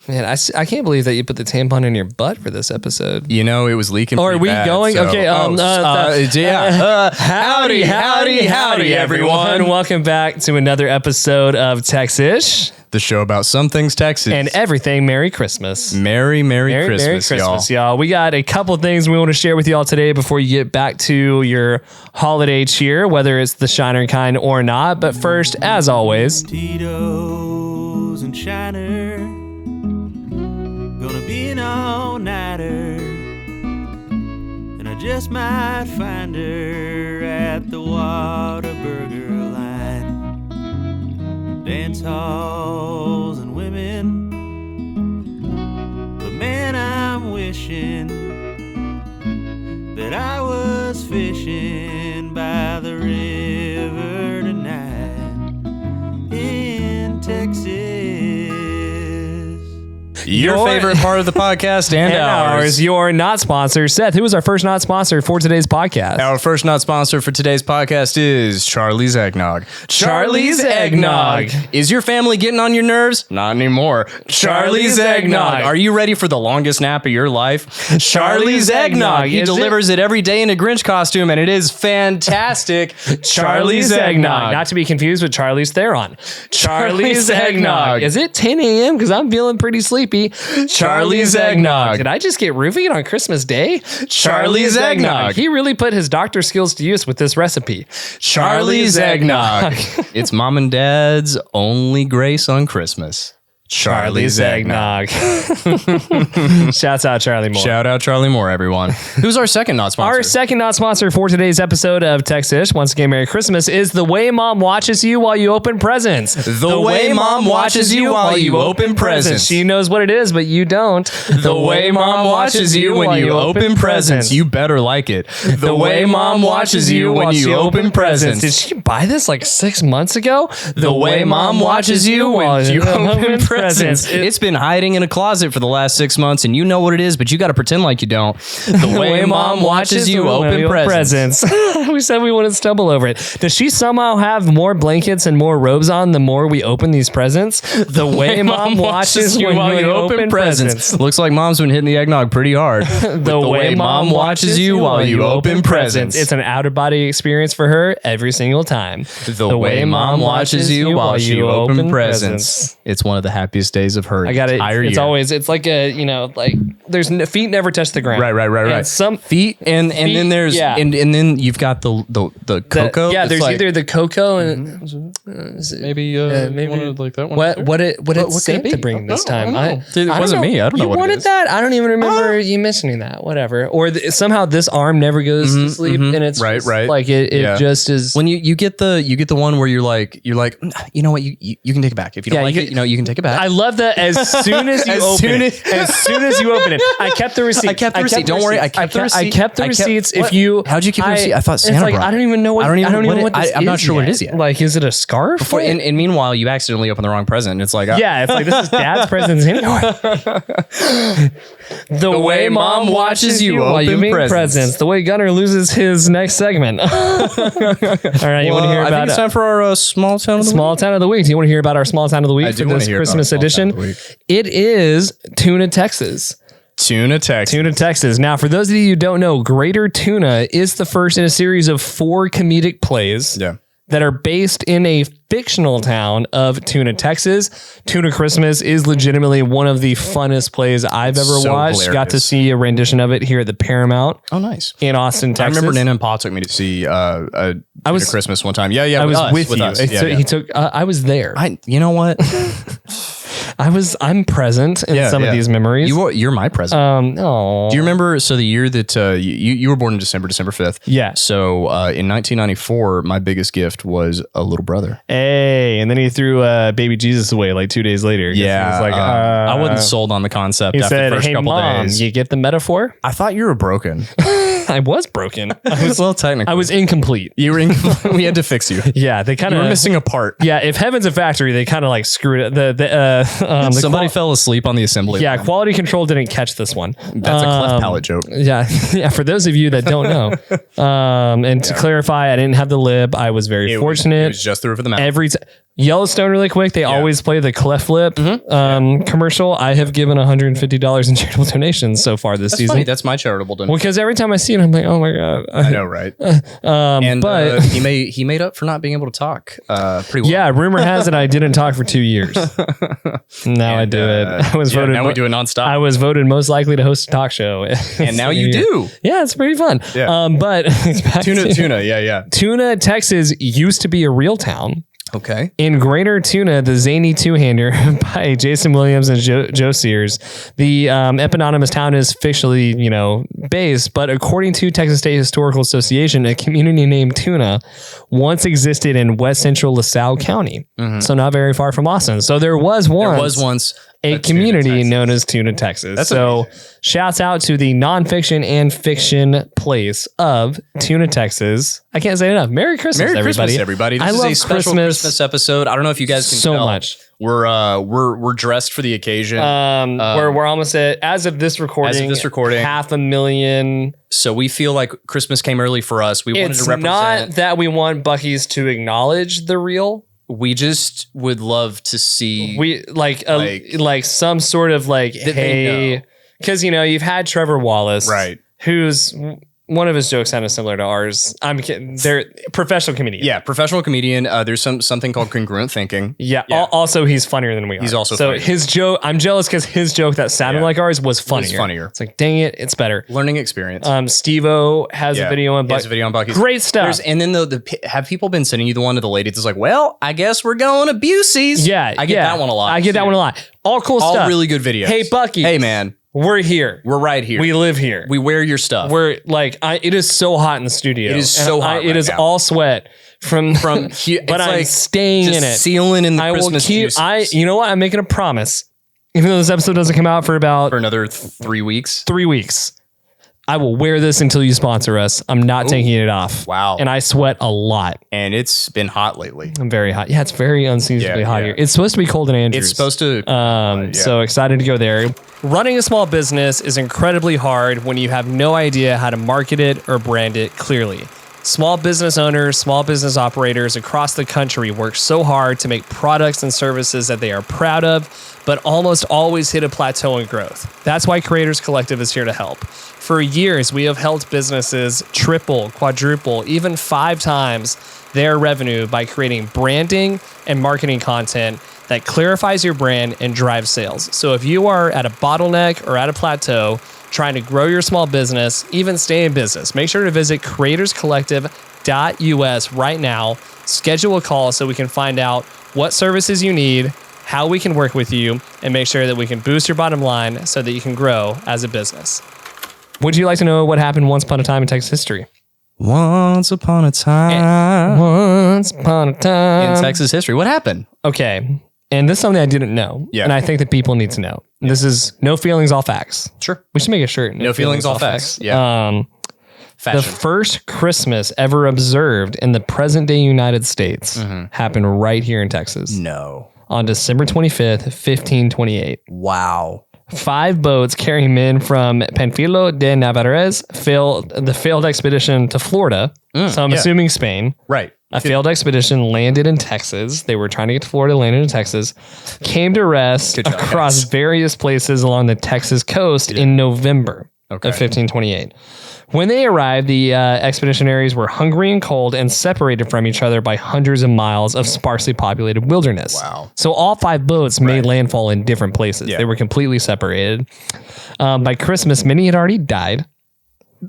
Man, I can't believe that you put the tampon in your butt for this episode. You know, it was leaking. Or are we bad, going? so. Okay. Howdy, everyone. Welcome back to another episode of Texish. The show about some things Texas. And everything Merry Christmas. Merry Christmas, y'all. We got a couple things we want to share with y'all today before you get back to your holiday cheer, whether it's the Shiner kind or not. But first, as always, Tito's and Shiner, gonna be an all-nighter, and I just might find her at the Whataburger line. Dance halls and women, but man, I'm wishing that I was fishing by the river tonight in Texas. Your favorite part of the podcast and ours. Your not sponsor, Seth. Who is our first not sponsor for today's podcast? Our first not sponsor for today's podcast is Charlie's Eggnog. Charlie's Eggnog. Is your family getting on your nerves? Not anymore. Charlie's Eggnog. Are you ready for the longest nap of your life? Charlie's Eggnog. He delivers it every day in a Grinch costume, and it is fantastic. Charlie's Eggnog. Not to be confused with Charlie's Theron. Charlie's Eggnog. Is it 10 a.m.? Because I'm feeling pretty sleepy. Charlie's Eggnog. Did I just get roofied on Christmas Day? Charlie's Eggnog. He really put his doctor skills to use with this recipe. Charlie's Eggnog. It's mom and dad's only grace on Christmas. Charlie's Eggnog. Shouts out Charlie Moore. Shout out Charlie Moore, everyone. Who's our second not sponsor? Our second not sponsor for today's episode of Texish, once again, Merry Christmas, is The Way Mom Watches You While You Open Presents. The Way Mom Watches You While You Open Presents. She knows what it is, but you don't. The Way Mom Watches You when you open presents. You better like it. The Way Mom Watches You when you open presents. Did she buy this like 6 months ago? The Way Mom Watches You when you open presents. It's been hiding in a closet for the last 6 months, and you know what it is, but you got to pretend like you don't. The Way Mom Watches You open presents. We said we wouldn't stumble over it. Does she somehow have more blankets and more robes on the more we open these presents? The Way Mom Watches You while you open presents. Looks like Mom's been hitting the eggnog pretty hard. The Way Mom Watches You while you open presents. It's an out-of-body experience for her every single time. The Way Mom Watches You while you open presents. It's one of the happiest days of her entire year. It's always, it's like a, like there's feet never touch the ground. Right. And some feet and then there's and then you've got the cocoa. There's like, either the cocoa and maybe like that one. What did Santa bring this time? It wasn't me. I don't know. You what wanted that? I don't even remember you mentioning that. Whatever. Or somehow this arm never goes to sleep, and it's right. Like it just is. When you get the one where you're like, you know what, you can take it back if you don't like it. You can take it back. I love that. As soon as you open it, I kept the receipt. Don't worry, I kept the receipt. I kept the receipts. How'd you keep the receipt? I thought Santa brought it. I don't even know what. I'm not sure what it is yet. Like, is it a scarf? And meanwhile, you accidentally open the wrong present. It's like, it's like, this is Dad's presents anyway. The Way Mom Watches You while you make presents. The way Gunner loses his next segment. All right, you want to hear about? I think it's time for our small town of the week. Town of the week. Do you want to hear about our small town of the week for this Christmas edition? It is Tuna, Texas. Tuna, Texas. Now, for those of you who don't know, Greater Tuna is the first in a series of 4 comedic plays that are based in a fictional town of Tuna, Texas. Tuna Christmas is legitimately one of the funnest plays I've ever watched. Hilarious. Got to see a rendition of it here at the Paramount. Oh, nice. In Austin, Texas. I remember Nan and Pa took me to see Tuna Christmas one time. Yeah, I was with you. Us. He took. I was there. You know what? I'm present in some of these memories. You're my present. Do you remember? So the year that you were born in December 5th. Yeah. So in 1994, my biggest gift was a little brother. Hey, and then he threw baby Jesus away like 2 days later. Yeah. He was like, I wasn't sold on the concept he after said, the first couple Mom, days. You get the metaphor? I thought you were broken. I was broken. I was well, technically. I was incomplete. You were incomplete. We had to fix you. Yeah, they kind of were missing a part. Yeah, if heaven's a factory, they kind of like screwed it. Somebody fell asleep on the assembly. Yeah, quality control didn't catch this one. That's a cleft palate joke. Yeah. For those of you that don't know, and to clarify, I didn't have the lib. I was very fortunate. It was just the roof of the mouth. Yellowstone, really quick. They always play the cleft lip commercial. I have given $150 in charitable donations so far this season. Funny. That's my charitable donation. Well, because every time I see it, I'm like, oh my God. I know, right? But he made up for not being able to talk pretty well. Yeah, rumor has it I didn't talk for 2 years. Now I do it. I was voted. Now we do it nonstop. I was voted most likely to host a talk show. And now you do. Yeah, it's pretty fun. Yeah. But Tuna. Yeah. Tuna, Texas used to be a real town. Okay. In Greater Tuna, the Zany Two-Hander by Jason Williams and Joe Sears, the eponymous town is fictionally, based, but according to Texas State Historical Association, a community named Tuna once existed in west central LaSalle County, so not very far from Austin. So there was once a community known as Tuna, Texas. That's so amazing. Shouts out to the nonfiction and fiction place of Tuna, Texas. I can't say it enough. Merry Christmas, everybody. This is a special Christmas episode. I don't know if you guys can tell. Much. We're dressed for the occasion. We're almost at, as of this recording, 500,000. So we feel like Christmas came early for us. We wanted to represent. It's not that we want Buc-ee's to acknowledge the real. We just would love to see like some sort of hey, because you've had Trevor Wallace, right? Who's one of his jokes sounded similar to ours. I'm kidding. They're professional comedian. Yeah, professional comedian. There's something called congruent thinking. Yeah. Also, he's funnier than we are. He's also funnier. His joke. I'm jealous because his joke that sounded like ours was funnier. It's like, dang it, it's better. Learning experience. Steve-O has a video on Buc-ee's. Great stuff. And then have people been sending you the one of the ladies that's like, well, I guess we're going to Busey's. Yeah, I get that one a lot. All cool stuff. All really good videos. Hey, Buc-ee's. Hey, man. We're here. We're right here. We live here. We wear your stuff. We're it is so hot in the studio. It is so hot. It is all sweat from here. But I'm staying in it. Sealing in the Christmas juices. You know what? I'm making a promise. Even though this episode doesn't come out for another 3 weeks. 3 weeks. I will wear this until you sponsor us. I'm not taking it off. Wow. And I sweat a lot. And it's been hot lately. I'm very hot. Yeah, it's very unseasonably hot here. It's supposed to be cold in Andrews. It's supposed to. So excited to go there. Running a small business is incredibly hard when you have no idea how to market it or brand it clearly. Small business owners, small business operators across the country work so hard to make products and services that they are proud of, but almost always hit a plateau in growth. That's why Creators Collective is here to help. For years, we have helped businesses triple, quadruple, even 5 times their revenue by creating branding and marketing content that clarifies your brand and drives sales. So if you are at a bottleneck or at a plateau, trying to grow your small business, even stay in business, make sure to visit creatorscollective.us right now. Schedule a call so we can find out what services you need, how we can work with you, and make sure that we can boost your bottom line so that you can grow as a business. Would you like to know what happened once upon a time in Texas history? Once upon a time. In Texas history. What happened? Okay. And this is something I didn't know. Yeah. And I think that people need to know. Yeah. This is no feelings, all facts. Sure. We should make a shirt. No feelings, all facts. Yeah. The first Christmas ever observed in the present day United States happened right here in Texas. No. On December 25th, 1528. Wow. 5 boats carrying men from Panfilo de Narvaez failed the failed expedition to Florida. So I'm assuming Spain. Right. A failed expedition landed in Texas. They were trying to get to Florida, landed in Texas, came to rest across various places along the Texas coast in November of 1528. When they arrived, the expeditionaries were hungry and cold and separated from each other by hundreds of miles of sparsely populated wilderness. Wow. So all 5 boats made landfall in different places. They were completely separated. By Christmas, many had already died.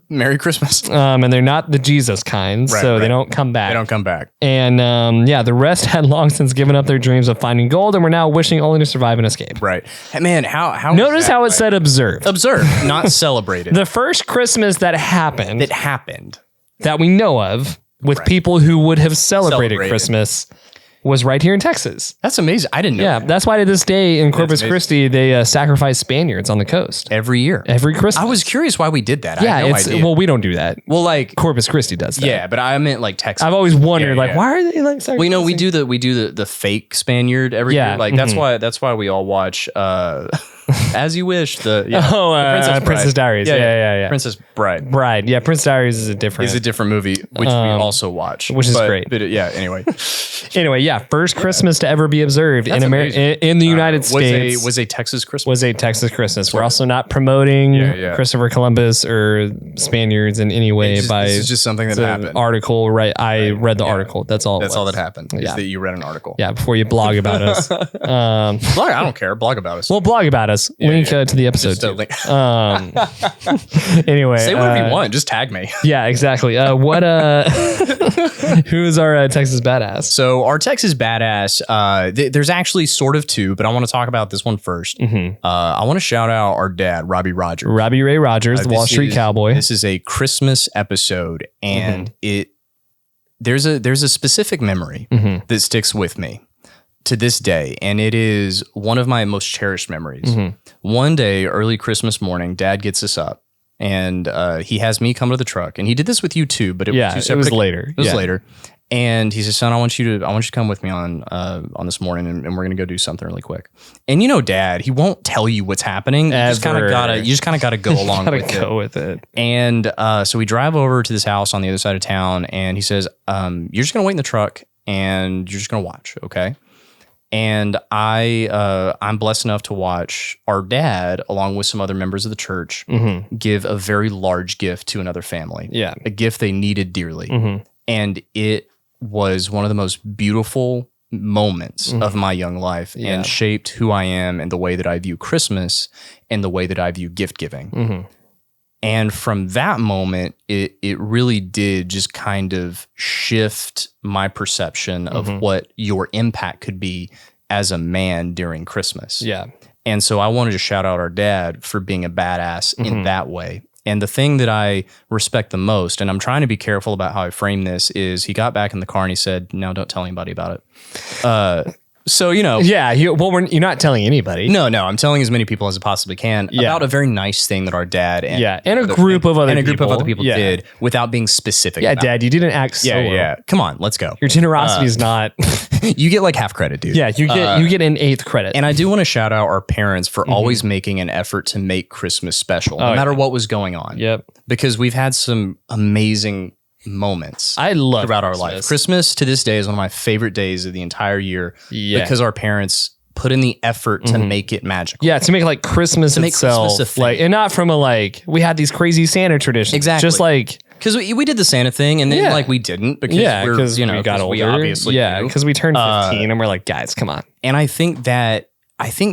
Merry Christmas. And they're not the Jesus kind, so they don't come back. They don't come back. And the rest had long since given up their dreams of finding gold and were now wishing only to survive and escape. Right. Hey, man, how Notice how it said observed. Observed, not celebrated. The first Christmas that happened that we know of with people who would have celebrated Christmas was right here in Texas. That's amazing. I didn't know. Yeah, that's why to this day in Corpus Christi, they sacrifice Spaniards on the coast. Every year. Every Christmas. I was curious why we did that. Yeah, I had no idea. Well, we don't do that. Well, like Corpus Christi does that. Yeah, but I meant like Texas. I've always wondered, why are they like sacrificing? Well, you know, we do the fake Spaniard every year. Like that's why we all watch As You Wish. The Princess Diaries. Yeah. Princess Bride. Bride. Yeah, Prince Diaries is a different movie, which we also watch. Which is great. But anyway. Anyway, yeah, first Christmas to ever be observed in America, in the United States. Was a Texas Christmas. Was a Texas Christmas. We're also not promoting Christopher Columbus or Spaniards in any way. This is just something that happened. Article, right? I read the article. That's all. That's all that happened. Is that you read an article. Yeah, before you blog about us. Blog, I don't care. Blog about us. Well, blog about us. Link to the episode. Anyway, say whatever you want. Just tag me. Yeah, exactly. Who is our Texas badass? So our Texas badass, there's actually sort of two, but I want to talk about this one first. I want to shout out our dad, Robbie Rogers. Robbie Ray Rogers, the Wall Street Cowboy. This is a Christmas episode, and there's a specific memory that sticks with me to this day, and it is one of my most cherished memories. One day, early Christmas morning, Dad gets us up, and he has me come to the truck, and he did this with you too, but it was later. It was later. And he says, "Son, I want you to come with me on this morning, and we're gonna go do something really quick." And Dad, he won't tell you what's happening. You just kind of gotta go along with it. And so we drive over to this house on the other side of town, and he says, "You're just gonna wait in the truck, and you're just gonna watch, okay?" And I'm blessed enough to watch our dad, along with some other members of the church, give a very large gift to another family. Yeah, a gift they needed dearly, and it was one of the most beautiful moments of my young life, and shaped who I am and the way that I view Christmas and the way that I view gift giving. And from that moment, it really did just kind of shift my perception of what your impact could be as a man during Christmas. Yeah. And so I wanted to shout out our dad for being a badass in that way. And the thing that I respect the most, and I'm trying to be careful about how I frame this, is he got back in the car and he said, "No, don't tell anybody about it." So, yeah, you're not telling anybody. No, I'm telling as many people as I possibly can about a very nice thing that our dad and a group of other people did without being specific. Yeah, Dad, you didn't act solo. Yeah. Come on, let's go. Your generosity is not. You get like half credit, dude. Yeah, you get an eighth credit. And I do want to shout out our parents for always making an effort to make Christmas special, no matter what was going on. Yep. Because we've had some amazing moments throughout our life. Christmas to this day is one of my favorite days of the entire year because our parents put in the effort to make it magical. Yeah, to make like Christmas itself, and not from we had these crazy Santa traditions. Exactly. Just like because we did the Santa thing, and then we didn't because we got older. We obviously because we turned 15, and we're like, guys, come on. And I think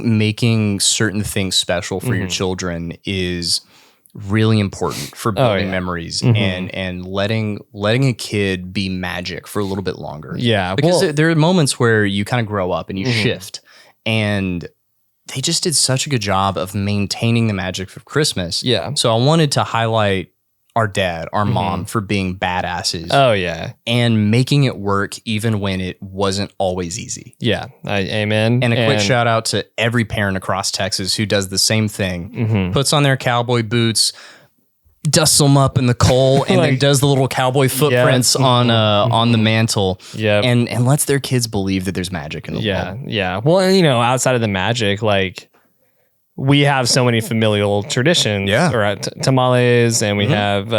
making certain things special for your children is really important for building memories and letting a kid be magic for a little bit longer. Yeah. Because there are moments where you kind of grow up and you shift, and they just did such a good job of maintaining the magic of Christmas. Yeah. So I wanted to highlight our dad, our mom for being badasses. Oh yeah. And making it work even when it wasn't always easy. Yeah. Amen. And a quick shout out to every parent across Texas who does the same thing. Puts on their cowboy boots, dusts them up in the coal, and then does the little cowboy footprints on the mantle. Yeah. And lets their kids believe that there's magic in the world. Yeah. Well, outside of the magic, we have so many familial traditions. Yeah. Or tamales, and we have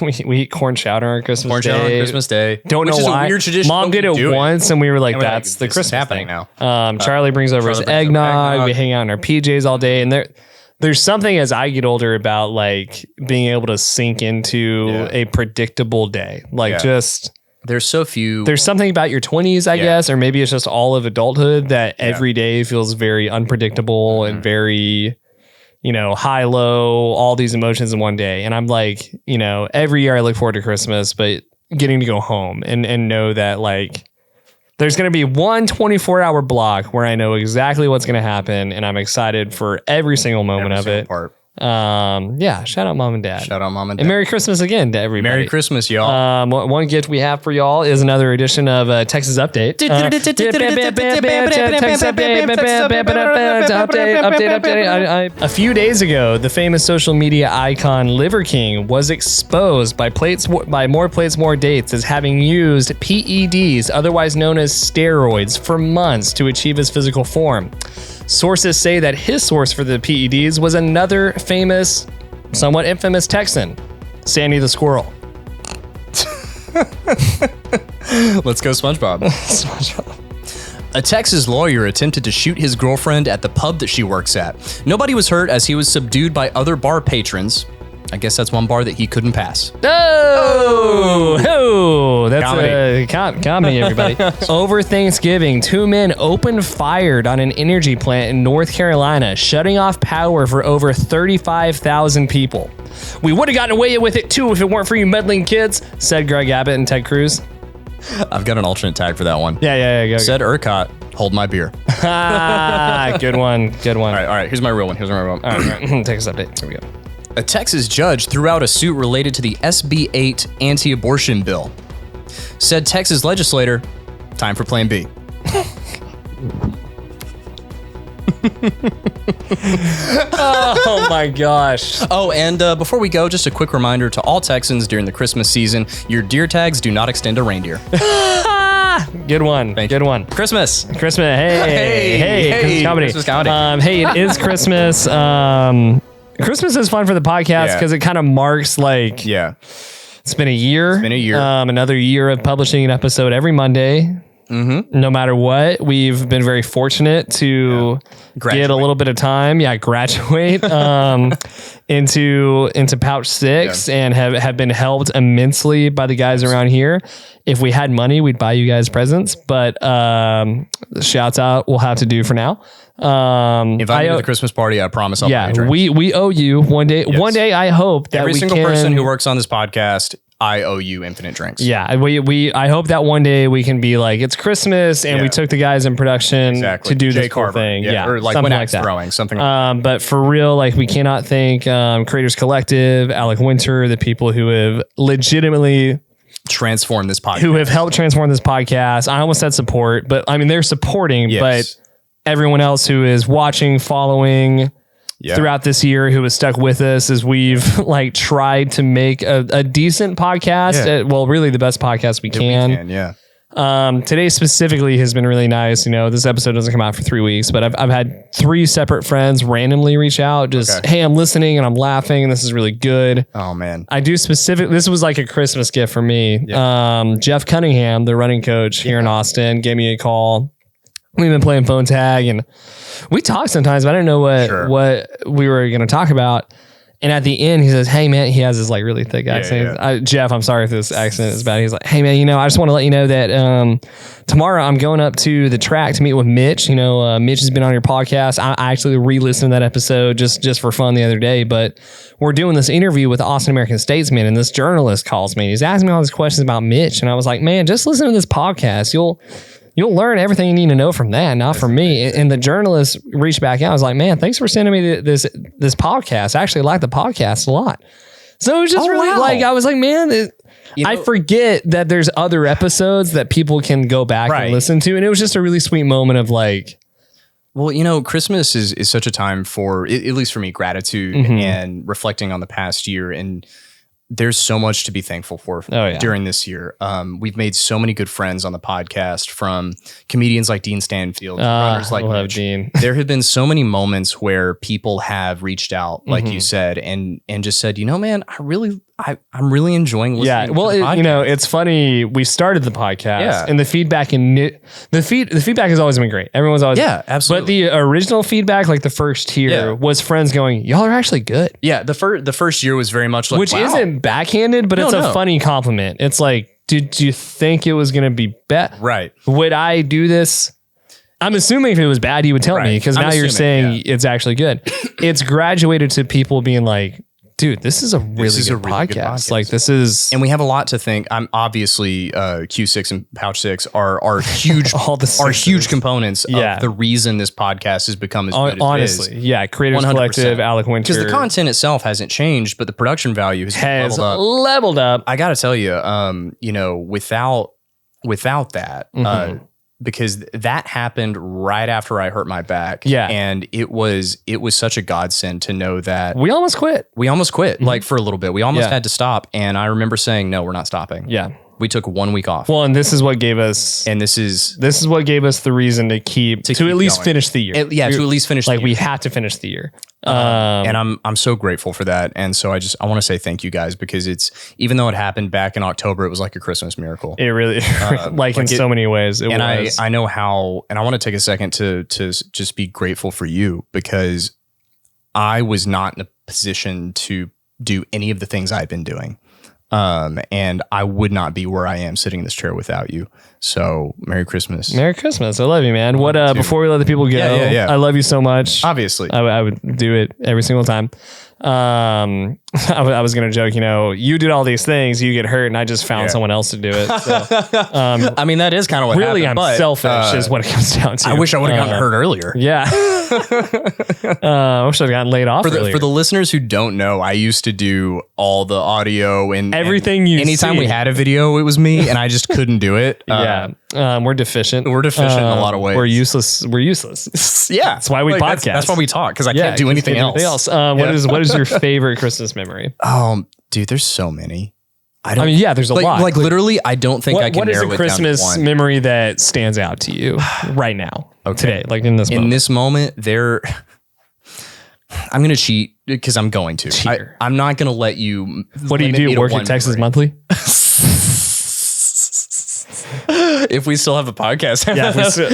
we eat corn chowder on Christmas Day. Don't know why. A weird tradition. Mom did it once, and we were like, "That's the Christmas happening thing. Now." Charlie brings over his eggnog. We hang out in our PJs all day, and there's something as I get older about being able to sink into a predictable day, just. There's so few. There's something about your 20s, I guess, or maybe it's just all of adulthood that every day feels very unpredictable and very, high, low, all these emotions in one day. And I'm every year I look forward to Christmas, but getting to go home and know that there's going to be one 24-hour block where I know exactly what's going to happen, and I'm excited for every single moment of it. Shout out mom and dad. And Merry Christmas again to everybody. Merry Christmas, y'all. One gift we have for y'all is another edition of Texas Update. A few days ago, the famous social media icon Liver King was exposed by More Plates More Dates as having used PEDs, otherwise known as steroids, for months to achieve his physical form. Sources say that his source for the PEDs was another famous, somewhat infamous Texan, Sandy the Squirrel. Let's go SpongeBob. A Texas lawyer attempted to shoot his girlfriend at the pub that she works at. Nobody was hurt as he was subdued by other bar patrons. I guess that's one bar that he couldn't pass. Oh, that's comedy, everybody. Over Thanksgiving, 2 men opened fire on an energy plant in North Carolina, shutting off power for over 35,000 people. We would have gotten away with it too if it weren't for you meddling kids, said Greg Abbott and Ted Cruz. I've got an alternate tag for that one. Yeah. Go. Said ERCOT, hold my beer. Good one. All right. Here's my real one. All right. Texas update. Here we go. A Texas judge threw out a suit related to the SB 8 anti-abortion bill. Said Texas legislator, time for Plan B. Oh my gosh. Oh, and before we go, just a quick reminder to all Texans during the Christmas season, your deer tags do not extend to reindeer. Good one. Good one. Christmas. Hey. Christmas comedy. Christmas comedy. Hey, it is Christmas. Christmas is fun for the podcast because it kind of marks it's been a year. Another year of publishing an episode every Monday. Mm-hmm. No matter what, we've been very fortunate to get a little bit of time. Graduate into Pouch 6 and have been helped immensely by the guys around here. If we had money, we'd buy you guys presents, but shouts out we'll have to do for now. Invite me to the Christmas party. I promise I'll buy you drinks. We owe you one day. Yes. One day, I hope that every single person who works on this podcast, I owe you infinite drinks. Yeah, I hope that one day we can be like, it's Christmas and we took the guys in production to do this cool thing. Yeah, or like when axe throwing something. But for real, we cannot thank Creators Collective, Alec Winter, the people who have legitimately transformed this podcast, who have helped transform this podcast. I almost said support, but I mean they're supporting, but everyone else who is watching, following throughout this year, who has stuck with us as we've tried to make a decent podcast. Well, really the best podcast we can. Today specifically has been really nice. This episode doesn't come out for 3 weeks, but I've had 3 separate friends randomly reach out. Hey, I'm listening and I'm laughing and this is really good. Oh man. This was like a Christmas gift for me. Jeff Cunningham, the running coach here in Austin, gave me a call. We've been playing phone tag and we talk sometimes, but I didn't know what we were going to talk about. And at the end, he says, hey, man, he has this really thick accent. Jeff, I'm sorry if this accent is bad. He's like, hey, man, I just want to let you know that tomorrow I'm going up to the track to meet with Mitch. Mitch has been on your podcast. I actually re-listened to that episode just for fun the other day. But we're doing this interview with Austin American Statesman, and this journalist calls me. He's asking me all these questions about Mitch. And I was like, man, just listen to this podcast. You'll learn everything you need to know from that, not from me. And the journalist reached back out. I was like, man, thanks for sending me this podcast. I actually like the podcast a lot. So it was just I was like, man, I forget that there's other episodes that people can go back and listen to. And it was just a really sweet moment of well, Christmas is such a time for, at least for me, gratitude and reflecting on the past year. And there's so much to be thankful for during this year. We've made so many good friends on the podcast, from comedians like Dean Stanfield, runners like Mitch. Dean. There have been so many moments where people have reached out, like you said, and just said, man, I'm really enjoying listening. Yeah, well, to the podcast. It's funny. We started the podcast, and the feedback the feedback has always been great. Everyone's always absolutely. But the original feedback, the first tier, was friends going, "Y'all are actually good." Yeah, the first year was very much which isn't backhanded, but it's a funny compliment. It's like, did you think it was going to be bad? Right? Would I do this? I'm assuming if it was bad, you would tell me, because now you're saying it's actually good. It's graduated to people being like, dude, this is a really good podcast. This is, and we have a lot to thank. I'm obviously Q6 and Pouch 6 are huge, huge components of the reason this podcast has become as good as it is. Creators 100%. Collective, Alec Winter, because the content itself hasn't changed, but the production value has leveled up. I got to tell you, without that. Because that happened right after I hurt my back. Yeah. And it was such a godsend to know that we almost quit. For a little bit. We almost had to stop. And I remember saying, no, we're not stopping. Yeah. We took 1 week off. Well, and this is what gave us, and this is what gave us the reason to keep at least going. finish the year. To at least finish. Like the year. we have to finish the year. And I'm so grateful for that. And so I want to say thank you guys, because even though it happened back in October, it was like a Christmas miracle. It really, like in so many ways. It was. I know how, and I want to take a second to just be grateful for you, because I was not in a position to do any of the things I've been doing. And I would not be where I am sitting in this chair without you. So Merry Christmas. Merry Christmas. I love you, man. What, before we let the people go, I love you so much. Obviously. I would do it every single time. I was going to joke, you did all these things, you get hurt, and I just found someone else to do it. So, I mean, that is kind of what really happened. I'm selfish is what it comes down to. I wish I would have gotten hurt earlier. Yeah. I wish I'd gotten laid off earlier. For the listeners who don't know, I used to do all the audio and everything anytime we had a video, it was me, and I just couldn't do it. We're deficient. We're deficient in a lot of ways. We're useless. Yeah. That's why we podcast. That's why we talk, because I can't do anything else. What is your favorite Christmas memory? Dude, there's so many. There's a lot. Like literally, I don't think I can narrow it down to one. What is a Christmas memory that stands out to you right now? Today, like in this moment? In this moment, I'm going to cheat, because I'm going to. I'm not going to let you. What do you do? Work at Texas Monthly? If we still have a podcast.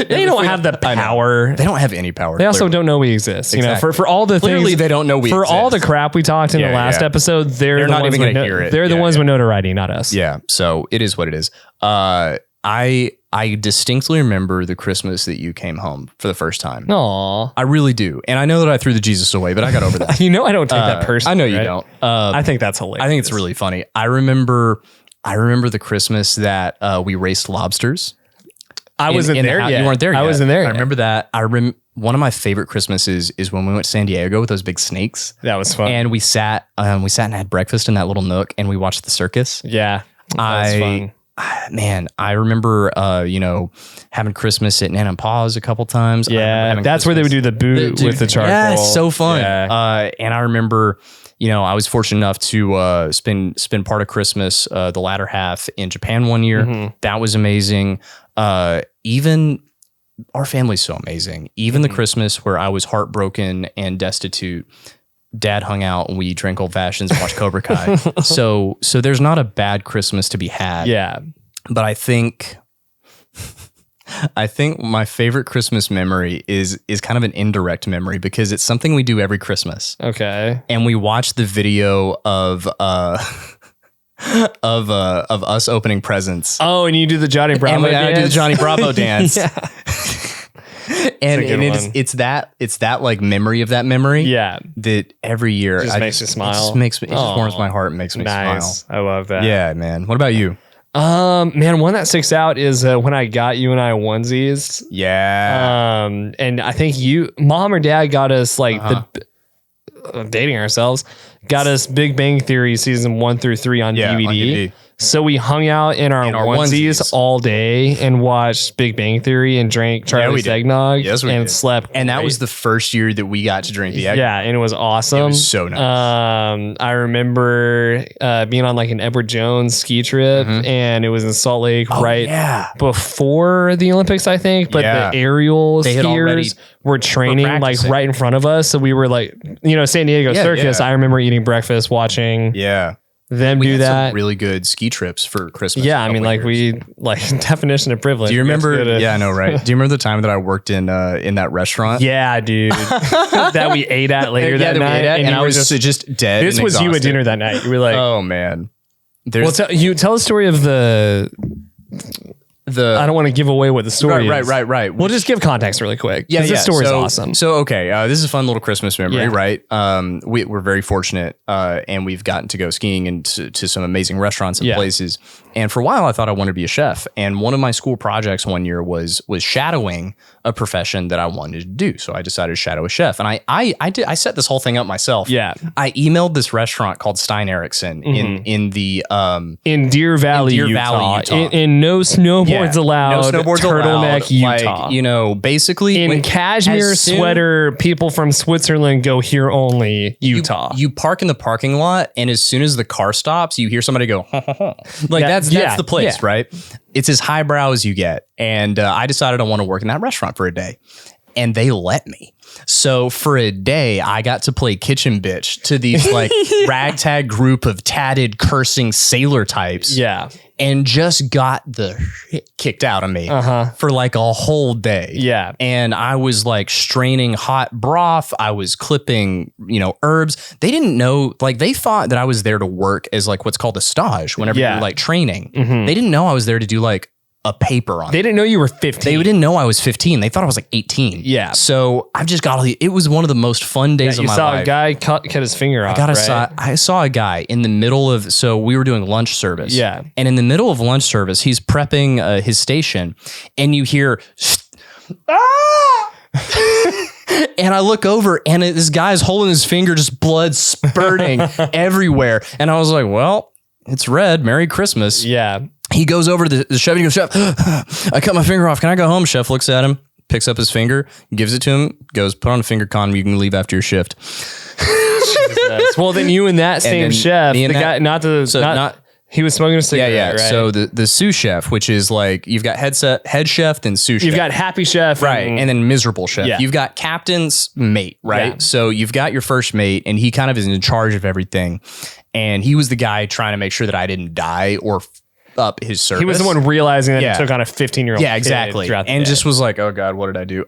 They don't have the power. They don't have any power. They also don't know we exist. Exactly. For all the things. Literally, they don't know we exist. For all the crap we talked in the last episode, they're not even going to hear it. They're the ones with notoriety, not us. Yeah. So it is what it is. I distinctly remember the Christmas that you came home for the first time. Aww. I really do. And I know that I threw the Jesus away, but I got over that. I don't take that personally. I know you don't. I think that's hilarious. I think it's really funny. I remember the Christmas that we raced lobsters. I wasn't there yet. You weren't there yet. I wasn't there yet. I remember that. One of my favorite Christmases is when we went to San Diego with those big snakes. That was fun. And we sat and had breakfast in that little nook, and we watched the circus. Yeah. That was fun. Man, I remember, having Christmas at Nana and Pa's a couple times. Yeah, that's where they would do the boot with the charcoal. Yeah, it's so fun. Yeah. And I remember, I was fortunate enough to spend part of Christmas, the latter half, in Japan one year. Mm-hmm. That was amazing. Even our family's so amazing. Even the Christmas where I was heartbroken and destitute, Dad hung out and we drank old fashions and watched Cobra Kai. So there's not a bad Christmas to be had. Yeah. But I think my favorite Christmas memory is kind of an indirect memory, because it's something we do every Christmas. Okay. And we watch the video of us opening presents. Oh, and you do the Johnny Bravo dance? I do the Johnny Bravo dance. And it's that like memory of that memory. Yeah. That every year makes you smile. It just warms my heart and makes me smile. I love that. Yeah, man. What about you? Man, one that sticks out is when I got you and I onesies. Yeah. And I think mom or dad got us dating ourselves, got us Big Bang Theory season 1 through 3 on DVD. So we hung out in our onesies all day and watched Big Bang Theory and drank Charlie's eggnog and slept. And that was the first year that we got to drink the eggnog. Yeah, and it was awesome. It was so nice. I remember being on like an Edward Jones ski trip, and it was in Salt Lake before the Olympics, I think. But the aerial skiers were training like right in front of us. So we were like, San Diego Circus. I remember eating breakfast, watching. Yeah. Them do that. Some really good ski trips for Christmas. Yeah, I mean, definition of privilege. Do you remember? Yeah, I know, right? Do you remember the time that I worked in that restaurant? Yeah, dude. That we ate at later that night, and I was just dead. This was you at dinner that night. You were like, "Oh man." You tell a story of the. I don't want to give away what the story is. Right. We'll just give context really quick. Yeah, this story is awesome. So, okay, this is a fun little Christmas memory, right? We're very fortunate, and we've gotten to go skiing into some amazing restaurants and places. And for a while, I thought I wanted to be a chef. And one of my school projects one year was shadowing a profession that I wanted to do. So I decided to shadow a chef. And I set this whole thing up myself. Yeah. I emailed this restaurant called Stein Erickson in Deer Valley, Utah. In no snowboarding snowboards allowed. No snowboards turtleneck, allowed. Utah. Like, you know, basically in cashmere sweater, people from Switzerland go here only, Utah. You park in the parking lot, and as soon as the car stops, you hear somebody go, like that's the place, right? It's as highbrow as you get. And I decided I want to work in that restaurant for a day, and they let me. So for a day, I got to play kitchen bitch to these like ragtag group of tatted, cursing sailor types. Yeah. And just got the shit kicked out of me for like a whole day. Yeah. And I was like straining hot broth. I was clipping, you know, herbs. They didn't know, like they thought that I was there to work as like what's called a stage whenever you're like training. They didn't know I was there to do like a paper on. They didn't know you were 15. They didn't know I was 15. They thought I was like 18. Yeah. So I've just got it was one of the most fun days of my life. You saw a guy cut his finger off. I saw a guy in the middle of, so we were doing lunch service. Yeah. And in the middle of lunch service, he's prepping his station, and you hear, ah! And I look over, and this guy's holding his finger, just blood spurting everywhere. And I was like, well, it's red. Merry Christmas. Yeah. He goes over to the chef and he goes, Chef, I cut my finger off. Can I go home? Chef looks at him, picks up his finger, gives it to him, goes, put on a finger condom. You can leave after your shift. Well, then you and that same chef, the guy, he was smoking a cigarette. Yeah. Right? So the sous chef, which is like, you've got head chef, then sous chef. You've got happy chef. Right. And then miserable chef. Yeah. You've got captain's mate, right? Yeah. So you've got your first mate, and he kind of is in charge of everything. And he was the guy trying to make sure that I didn't die or up his service. He was the one realizing that he took on a 15-year-old. Yeah, exactly. And just was like, oh God, what did I do?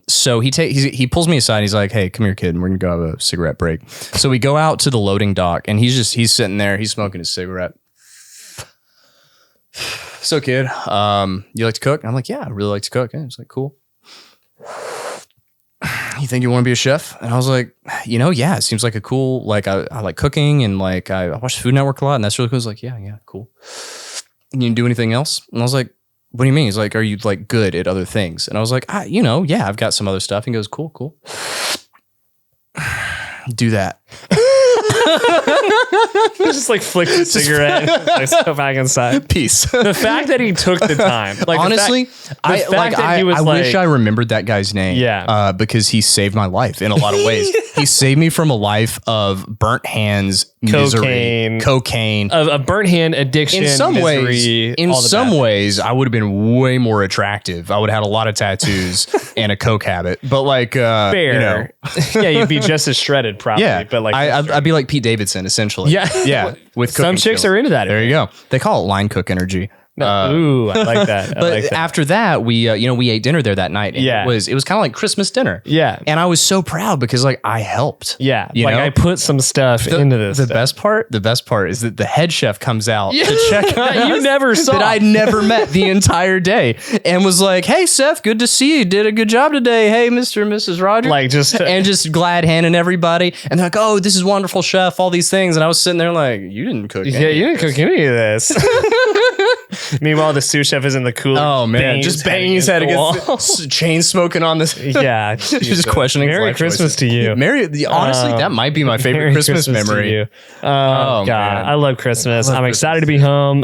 So he pulls me aside. He's like, hey, come here, kid. And we're going to go have a cigarette break. So we go out to the loading dock, and he's sitting there. He's smoking his cigarette. So kid, you like to cook? I'm like, yeah, I really like to cook. And he's like, cool. You think you want to be a chef? And I was like, yeah, it seems like a cool, like I like cooking, and like I watch Food Network a lot, and that's really cool. I was like, yeah, cool. You do anything else? And I was like, what do you mean? He's like, are you like good at other things? And I was like, yeah, I've got some other stuff. And he goes, cool. Do that. Just like flicked the cigarette, like go back inside. Peace. The fact that he took the time, like honestly, I wish I remembered that guy's name. Yeah, because he saved my life in a lot of ways. He saved me from a life of burnt hands, misery, cocaine, a burnt hand addiction. In some misery, ways, I would have been way more attractive. I would have had a lot of tattoos and a coke habit. But like, fair, yeah, you'd be just as shredded, probably. Yeah, but like, I'd be like Pete Davidson, essentially. Yeah. With some chicks skills. Are into that. There you go. They call it line cook energy. Ooh, I like that. But after that, we ate dinner there that night. And it was kind of like Christmas dinner. Yeah. And I was so proud because like I helped. Yeah. Like I put some stuff into this. The best part is that the head chef comes out to check on that you never saw. That I'd never met the entire day, and was like, hey Seth, good to see you. Did a good job today. Hey, Mr. and Mrs. Rogers. Like just glad handing everybody. And they're like, oh, this is wonderful, chef, all these things. And I was sitting there like, you didn't cook any. Yeah, you didn't cook any of this. Meanwhile, the sous chef is in the cooler. Oh man, just banging his head against chain smoking on this. Yeah, just questioning. Merry Christmas to you. Honestly, that might be my favorite Christmas memory. Oh God, man. I love Christmas. I'm excited to be home.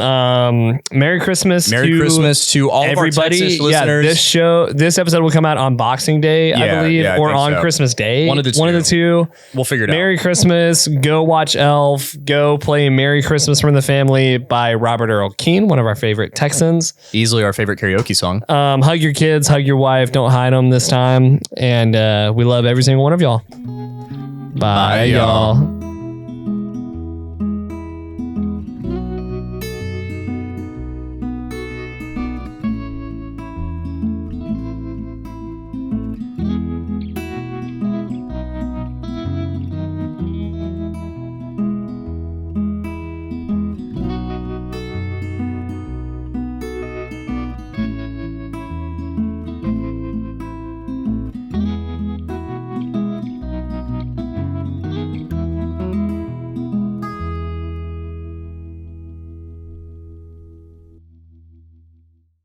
Merry Christmas. Merry Christmas to all everybody. Of our Texish listeners. This episode will come out on Boxing Day, I believe, or on Christmas Day. One of the two. We'll figure it out. Merry Christmas. Go watch Elf. Go play Merry Christmas from the Family by Robert Earl Keen, one of our favorite Texans. Easily our favorite karaoke song. Hug your kids, hug your wife, don't hide them this time. And we love every single one of y'all. Bye y'all.